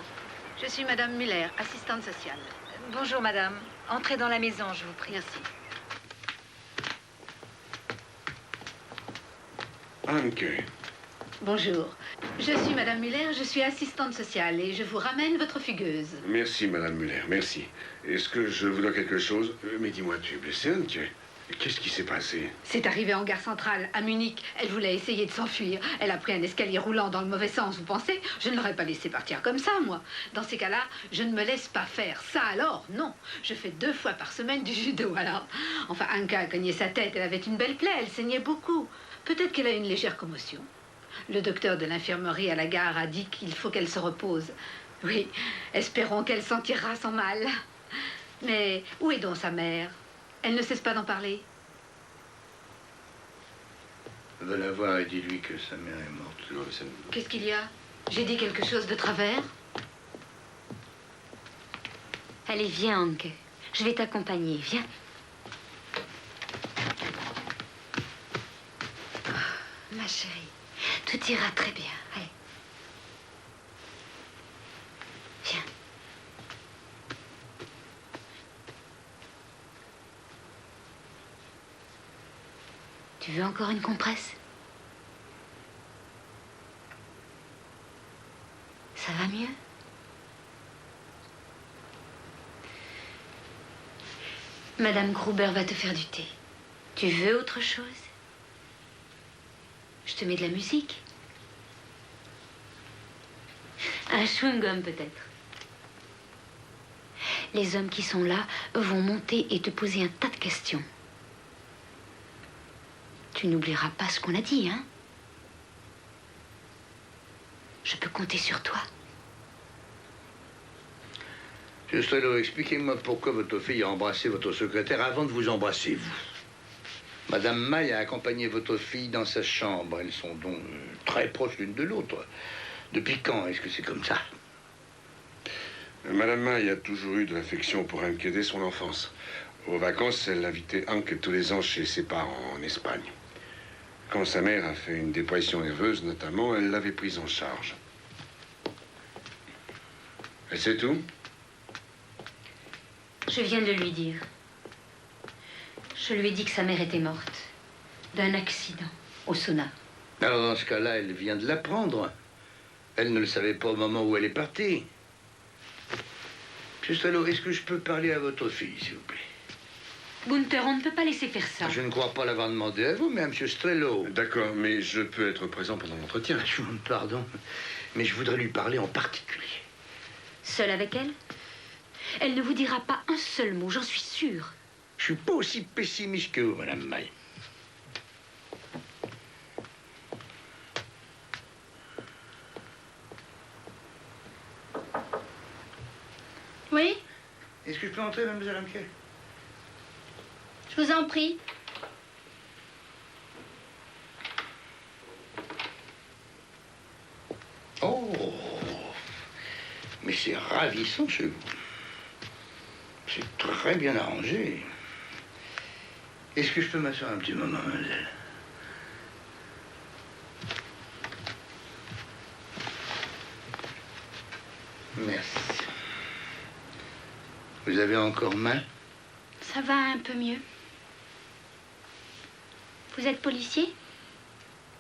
Je suis Madame Muller, assistante sociale. Bonjour, madame. Entrez dans la maison, je vous prie. Merci. Anke. Bonjour. Je suis Madame Muller, je suis assistante sociale et je vous ramène votre fugueuse. Merci, Madame Muller, merci. Est-ce que je vous dois quelque chose? Mais dis-moi, tu es blessée, Anke? Qu'est-ce qui s'est passé? C'est arrivé en gare centrale, à Munich. Elle voulait essayer de s'enfuir. Elle a pris un escalier roulant dans le mauvais sens, vous pensez? Je ne l'aurais pas laissé partir comme ça, moi. Dans ces cas-là, je ne me laisse pas faire. Ça alors, non. Je fais 2 fois par semaine du judo, alors. Enfin, Anka a cogné sa tête. Elle avait une belle plaie, elle saignait beaucoup. Peut-être qu'elle a une légère commotion. Le docteur de l'infirmerie à la gare a dit qu'il faut qu'elle se repose. Oui, espérons qu'elle s'en tirera sans mal. Mais où est donc sa mère? Elle ne cesse pas d'en parler. Va la voir et dis-lui que sa mère est morte. Qu'est-ce qu'il y a? J'ai dit quelque chose de travers? Allez, viens, Hank. Je vais t'accompagner. Viens. Oh, ma chérie, Tout ira très bien. Allez. Viens. Tu veux encore une compresse? Ça va mieux? Madame Gruber va te faire du thé. Tu veux autre chose? Je te mets de la musique. Un chewing-gum peut-être. Les hommes qui sont là vont monter et te poser un tas de questions. Tu n'oublieras pas ce qu'on a dit, hein? Je peux compter sur toi. Monsieur Strello, expliquez-moi pourquoi votre fille a embrassé votre secrétaire avant de vous embrasser, vous. Madame May a accompagné votre fille dans sa chambre. Elles sont donc très proches l'une de l'autre. Depuis quand est-ce que c'est comme ça? Madame May a toujours eu de l'affection pour Anke dès son enfance. Aux vacances, elle invitait Anke tous les ans chez ses parents en Espagne. Quand sa mère a fait une dépression nerveuse, notamment, elle l'avait prise en charge. Et c'est tout? Je viens de le lui dire. Je lui ai dit que sa mère était morte. D'un accident au sauna. Alors dans ce cas-là, elle vient de l'apprendre. Elle ne le savait pas au moment où elle est partie. Monsieur Strello, est-ce que je peux parler à votre fille, s'il vous plaît? Gunther, on ne peut pas laisser faire ça. Je ne crois pas l'avoir demandé à vous, mais à Monsieur Strello. D'accord, mais je peux être présent pendant l'entretien. Je vous demande pardon, mais je voudrais lui parler en particulier. Seule avec elle? Elle ne vous dira pas un seul mot, j'en suis sûre. Je suis pas aussi pessimiste que vous, Madame May. Oui, Est-ce que je peux entrer, mademoiselle Anke? je vous en prie. Oh, mais c'est ravissant chez vous. C'est Très bien arrangé. Est-ce que je peux m'asseoir un petit moment, mademoiselle? Merci. Vous avez encore mal? Ça va un peu mieux. Vous êtes policier?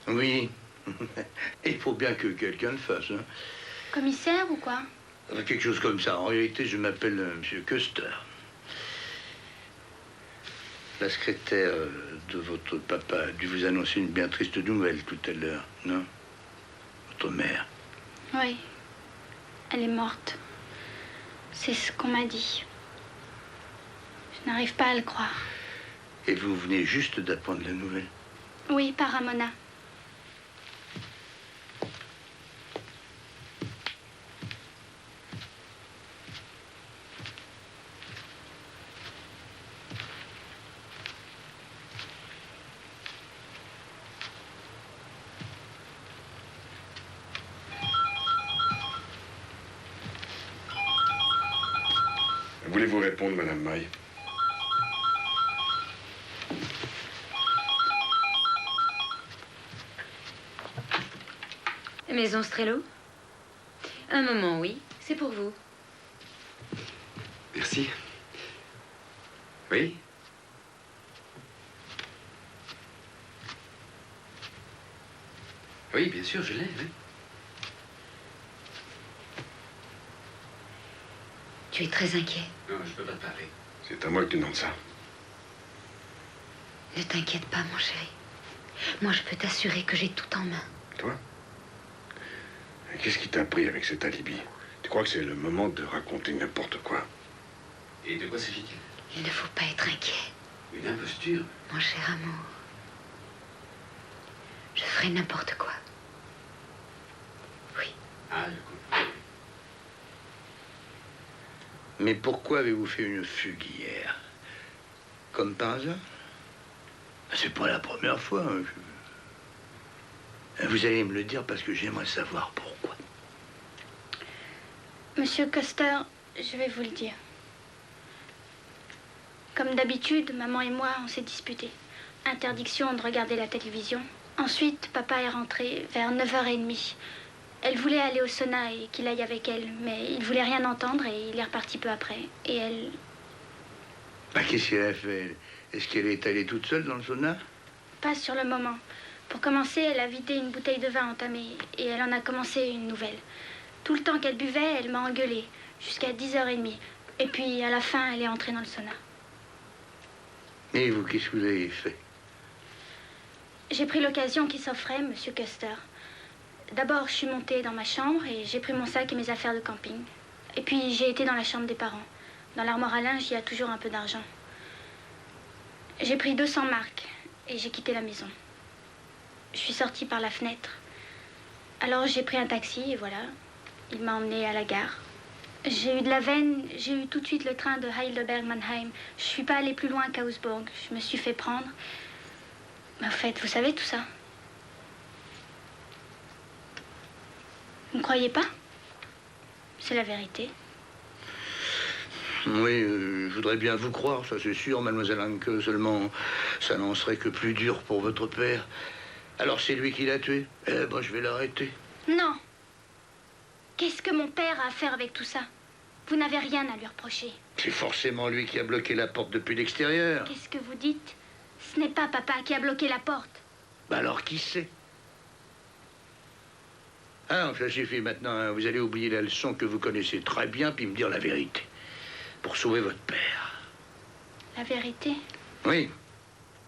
Oui. Il faut bien que quelqu'un le fasse. Hein. Commissaire ou quoi? Quelque chose comme ça. En réalité, je m'appelle Monsieur Custer. La secrétaire de votre papa a dû vous annoncer une bien triste nouvelle tout à l'heure, non? Votre mère. Oui. Elle est morte. C'est ce qu'on m'a dit. Je n'arrive pas à le croire. Et vous venez juste d'apprendre la nouvelle? Oui, par Ramona. Voulez-vous répondre, Madame Maille? Maison Strello? Un moment, oui. C'est pour vous. Merci. Oui? Oui, bien sûr, je l'ai, oui. Tu es très inquiet. Non, je peux pas te parler. C'est à moi que tu demandes ça. Ne t'inquiète pas, mon chéri. Moi, je peux t'assurer que j'ai tout en main. Toi? Et qu'est-ce qui t'a pris avec cet alibi? Tu crois que c'est le moment de raconter n'importe quoi? Et de quoi s'agit-il? Il ne faut pas être inquiet. Une imposture? Mon cher amour. Je ferai n'importe quoi. Oui. Ah, je comprends. Mais pourquoi avez-vous fait une fugue hier? Comme par hasard? C'est pas la première fois. Hein. Vous allez me le dire parce que j'aimerais savoir pourquoi. Monsieur Custer, je vais vous le dire. Comme d'habitude, maman et moi, on s'est disputés. Interdiction de regarder la télévision. Ensuite, papa est rentré vers 9h30. Elle voulait aller au sauna et qu'il aille avec elle, mais il voulait rien entendre et il est reparti peu après. Et elle... Bah, qu'est-ce qu'elle a fait? Est-ce qu'elle est allée toute seule dans le sauna? Pas sur le moment. Pour commencer, elle a vidé une bouteille de vin entamée et elle en a commencé une nouvelle. Tout le temps qu'elle buvait, elle m'a engueulée, jusqu'à 10h30. Et puis, à la fin, elle est entrée dans le sauna. Et vous, qu'est-ce que vous avez fait? J'ai pris l'occasion qui s'offrait, monsieur Custer. D'abord, je suis montée dans ma chambre et j'ai pris mon sac et mes affaires de camping. Et puis, j'ai été dans la chambre des parents. Dans l'armoire à linge, il y a toujours un peu d'argent. J'ai pris 200 marks et j'ai quitté la maison. Je suis sortie par la fenêtre. Alors, j'ai pris un taxi et voilà. Il m'a emmenée à la gare. J'ai eu de la veine, j'ai eu tout de suite le train de Heidelberg-Mannheim. Je suis pas allée plus loin qu'Augsburg. Je me suis fait prendre. Mais en fait, vous savez tout ça? Vous ne croyez pas? C'est la vérité. Oui, je voudrais bien vous croire, ça c'est sûr, mademoiselle Hanke. Seulement, ça n'en serait que plus dur pour votre père. Alors c'est lui qui l'a tué? Eh ben, je vais l'arrêter. Non. Qu'est-ce que mon père a à faire avec tout ça? Vous n'avez rien à lui reprocher. C'est forcément lui qui a bloqué la porte depuis l'extérieur. Qu'est-ce que vous dites? Ce n'est pas papa qui a bloqué la porte. Bah alors qui c'est? Ah, ça suffit maintenant, hein. Vous allez oublier la leçon que vous connaissez très bien, puis me dire la vérité. Pour sauver votre père. La vérité? Oui.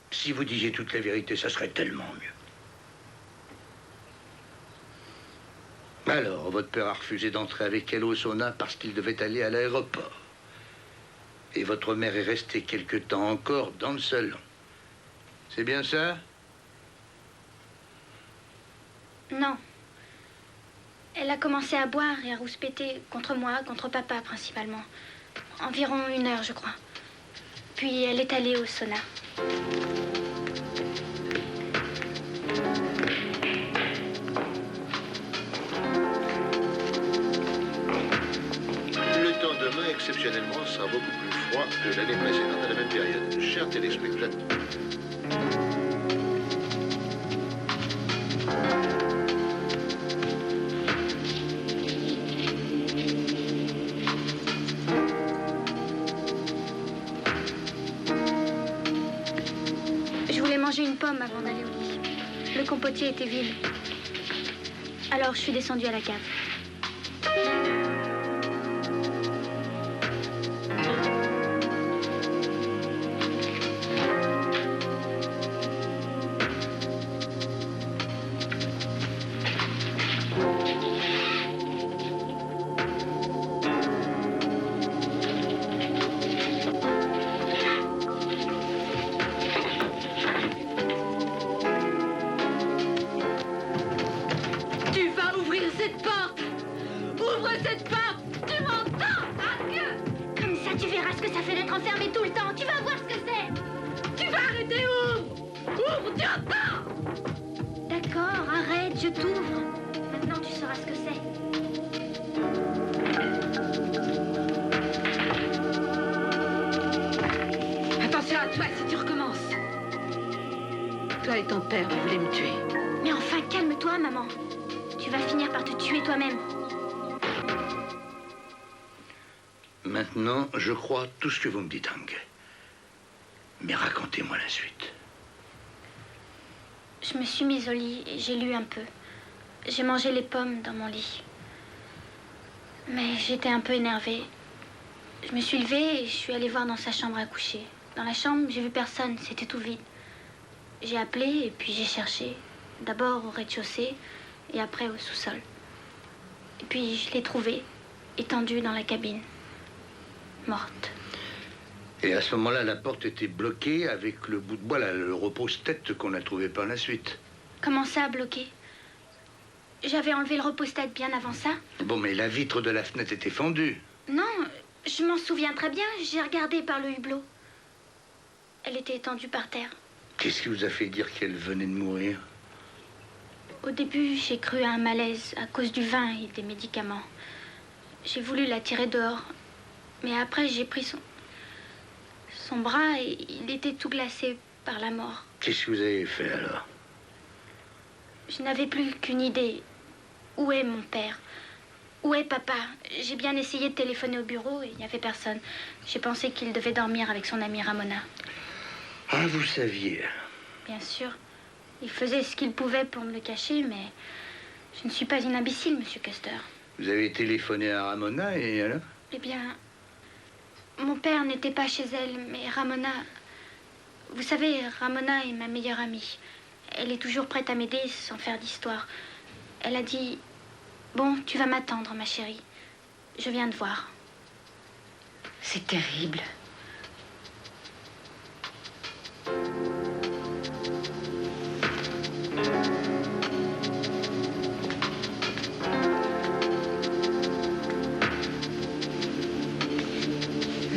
Si vous disiez toute la vérité, ça serait tellement mieux. Alors, votre père a refusé d'entrer avec elle au sauna parce qu'il devait aller à l'aéroport. Et votre mère est restée quelque temps encore dans le salon. C'est bien ça? Non. Elle a commencé à boire et à rouspéter contre moi, contre papa principalement. Environ 1 heure, je crois. Puis elle est allée au sauna. Le temps demain, exceptionnellement, sera beaucoup plus froid que l'année précédente à la même période. Chers téléspectateurs. Je voulais manger une pomme avant d'aller au lit. Le compotier était vide. Alors je suis descendue à la cave. Tu vas ouvrir cette porte! Ouvre cette porte! Tu m'entends, Hank? Comme ça, tu verras ce que ça fait d'être enfermé tout le temps. Tu vas voir ce que c'est. Tu vas arrêter, ouvre! Ouvre, tu entends? D'accord, arrête, je t'ouvre. Maintenant, tu sauras ce que c'est. Attention à toi si tu recommences. Toi et ton père, vous voulez me tuer. Mais enfin, calme-toi, maman. Tu vas finir par te tuer toi-même. Maintenant, je crois tout ce que vous me dites, Hank. Mais racontez-moi la suite. Je me suis mise au lit et j'ai lu un peu. J'ai mangé les pommes dans mon lit. Mais j'étais un peu énervée. Je me suis levée et je suis allée voir dans sa chambre à coucher. Dans la chambre, j'ai vu personne, c'était tout vide. J'ai appelé et puis j'ai cherché. D'abord au rez-de-chaussée et après au sous-sol. Et puis je l'ai trouvée, étendue dans la cabine, morte. Et à ce moment-là, la porte était bloquée avec le bout de bois, là, le repose-tête qu'on a trouvé par la suite. Comment ça, bloqué? J'avais enlevé le repose-tête bien avant ça. Bon, mais la vitre de la fenêtre était fendue. Non, je m'en souviens très bien. J'ai regardé par le hublot. Elle était étendue par terre. Qu'est-ce qui vous a fait dire qu'elle venait de mourir? Au début, j'ai cru à un malaise à cause du vin et des médicaments. J'ai voulu la tirer dehors. Mais après, j'ai pris son bras et il était tout glacé par la mort. Qu'est-ce que vous avez fait alors? Je n'avais plus qu'une idée. Où est mon père? Où est papa? J'ai bien essayé de téléphoner au bureau et il n'y avait personne. J'ai pensé qu'il devait dormir avec son amie Ramona. Ah, vous saviez. Bien sûr. Il faisait ce qu'il pouvait pour me le cacher, mais je ne suis pas une imbécile, monsieur Custer. Vous avez téléphoné à Ramona et alors? Eh bien, mon père n'était pas chez elle, mais Ramona... Vous savez, Ramona est ma meilleure amie. Elle est toujours prête à m'aider sans faire d'histoire. Elle a dit... Bon, tu vas m'attendre, ma chérie. Je viens te voir. C'est terrible.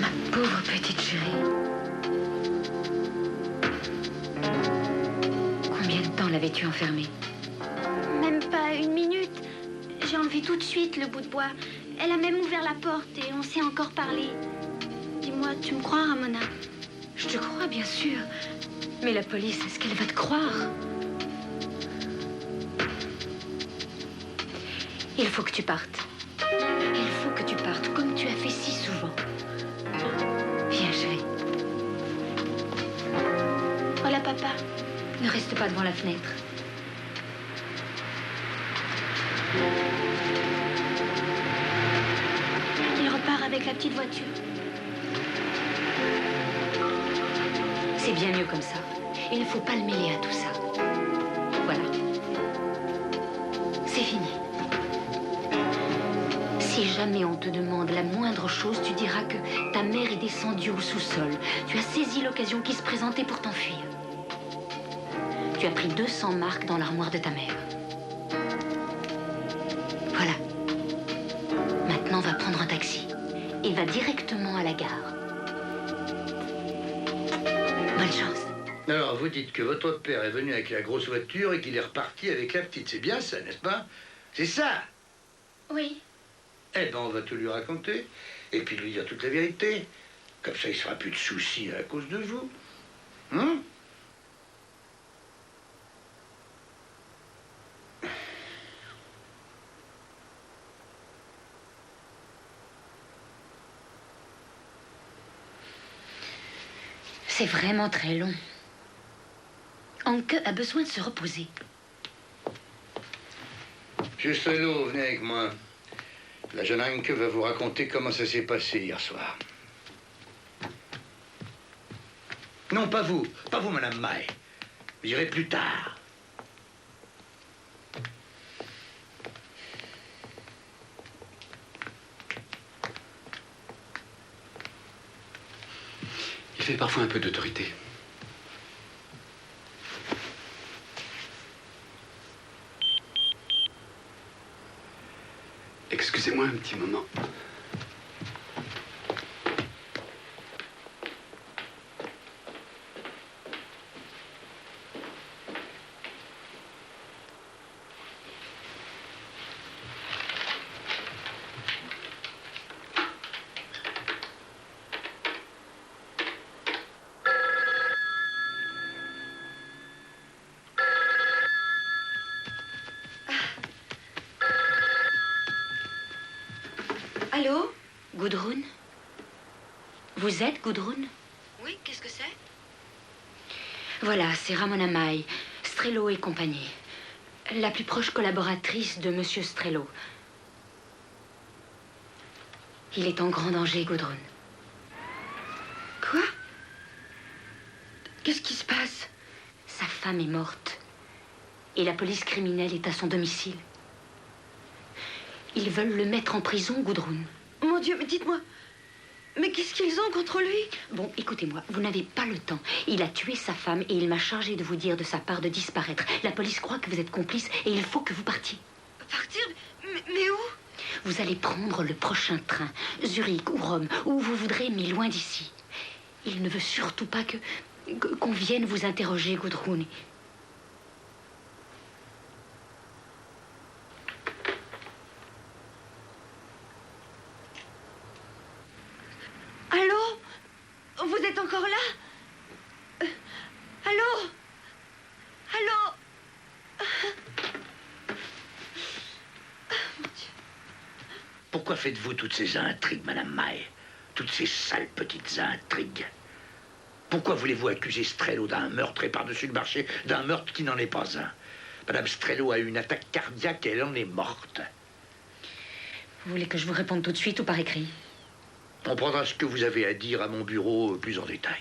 Ma pauvre petite chérie. Combien de temps l'avais-tu enfermée? Même pas une minute. J'ai enlevé tout de suite le bout de bois. Elle a même ouvert la porte et on s'est encore parlé. Dis-moi, tu me crois, Ramona? Je te crois, bien sûr. Mais la police, est-ce qu'elle va te croire? Il faut que tu partes. Il faut que tu partes, comme tu as fait si souvent. Viens, chérie. Voilà, papa. Ne reste pas devant la fenêtre. Il repart avec la petite voiture. C'est bien mieux comme ça. Il ne faut pas le mêler à tout ça. Voilà. C'est fini. Si jamais on te demande la moindre chose, tu diras que ta mère est descendue au sous-sol. Tu as saisi l'occasion qui se présentait pour t'enfuir. Tu as pris 200 marks dans l'armoire de ta mère. Voilà. Maintenant, va prendre un taxi et va directement à la gare. Bonne chance. Alors, vous dites que votre père est venu avec la grosse voiture et qu'il est reparti avec la petite. C'est bien ça, n'est-ce pas? C'est ça? Oui. Eh ben, on va tout lui raconter et puis lui dire toute la vérité. Comme ça, il ne sera plus de soucis à cause de vous. Hein? C'est vraiment très long. Anke a besoin de se reposer. Monsieur Strello, venez avec moi. La jeune Anke va vous raconter comment ça s'est passé hier soir. Non, pas vous, Madame May. Vous irez plus tard. Il fait parfois un peu d'autorité. Excusez-moi un petit moment. Allô? Gudrun? Vous êtes Gudrun? Oui, qu'est-ce que c'est? Voilà, c'est Ramona May, Strello et compagnie. La plus proche collaboratrice de Monsieur Strello. Il est en grand danger, Gudrun. Quoi? Qu'est-ce qui se passe? Sa femme est morte. Et la police criminelle est à son domicile. Ils veulent le mettre en prison, Gudrun. Mon Dieu, mais dites-moi, mais qu'est-ce qu'ils ont contre lui? Bon, écoutez-moi, vous n'avez pas le temps. Il a tué sa femme et il m'a chargé de vous dire de sa part de disparaître. La police croit que vous êtes complice et il faut que vous partiez. Partir? Mais où? Vous allez prendre le prochain train, Zurich ou Rome, où vous voudrez, mais loin d'ici. Il ne veut surtout pas qu'on vienne vous interroger, Gudrun. Allô? Vous êtes encore là? Allô? Allô? Mon Dieu. Pourquoi faites-vous toutes ces intrigues, Madame May? Toutes ces sales petites intrigues? Pourquoi voulez-vous accuser Strello d'un meurtre et par-dessus le marché d'un meurtre qui n'en est pas un? Madame Strello a eu une attaque cardiaque et elle en est morte. Vous voulez que je vous réponde tout de suite ou par écrit? On prendra ce que vous avez à dire à mon bureau plus en détail.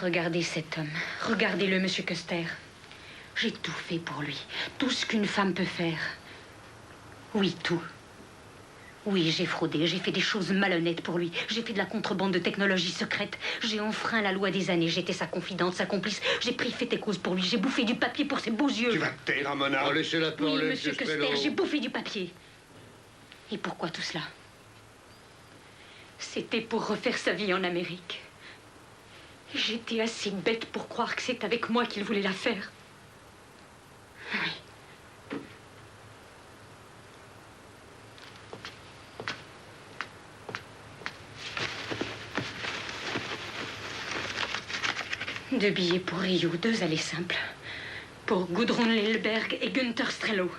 Regardez cet homme. Regardez-le, Monsieur Custer. J'ai tout fait pour lui. Tout ce qu'une femme peut faire. Oui, tout. Oui, j'ai fraudé. J'ai fait des choses malhonnêtes pour lui. J'ai fait de la contrebande de technologie secrète. J'ai enfreint la loi des années. J'étais sa confidente, sa complice. J'ai pris fait et cause pour lui. J'ai bouffé du papier pour ses beaux yeux. Tu vas te taire, Ramona. Oh, laissez-la parler, Oui, Monsieur Strello. Custer, j'ai bouffé du papier. Et pourquoi tout cela? C'était pour refaire sa vie en Amérique. J'étais assez bête pour croire que c'est avec moi qu'il voulait la faire. Oui. Deux billets pour Rio, 2 allées simples. Pour Gudrun Lilleberg et Günther Strello.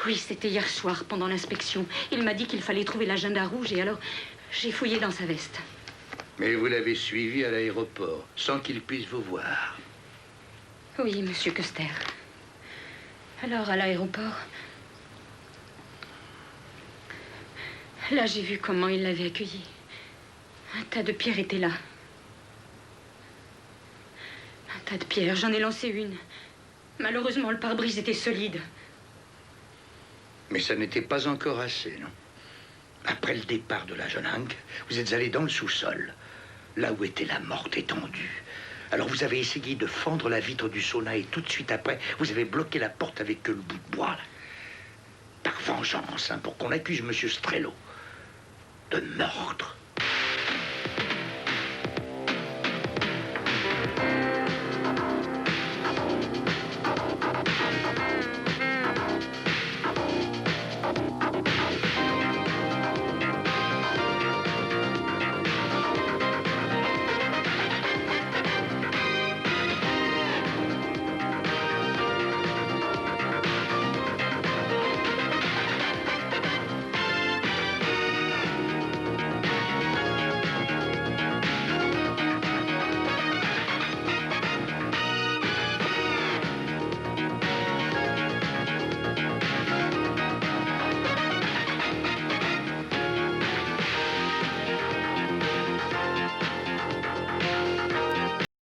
Oui, c'était hier soir, pendant l'inspection. Il m'a dit qu'il fallait trouver l'agenda rouge et alors j'ai fouillé dans sa veste. Mais vous l'avez suivi à l'aéroport, sans qu'il puisse vous voir. Oui, Monsieur Custer. Alors, à l'aéroport... Là, j'ai vu comment il l'avait accueilli. Un tas de pierres était là. Un tas de pierres, j'en ai lancé une. Malheureusement, le pare-brise était solide. Mais ça n'était pas encore assez, non? Après le départ de la jeune Hank, vous êtes allé dans le sous-sol, là où était la morte étendue. Alors vous avez essayé de fendre la vitre du sauna et tout de suite après, vous avez bloqué la porte avec le bout de bois, là. Par vengeance, hein, pour qu'on accuse Monsieur Strello de meurtre.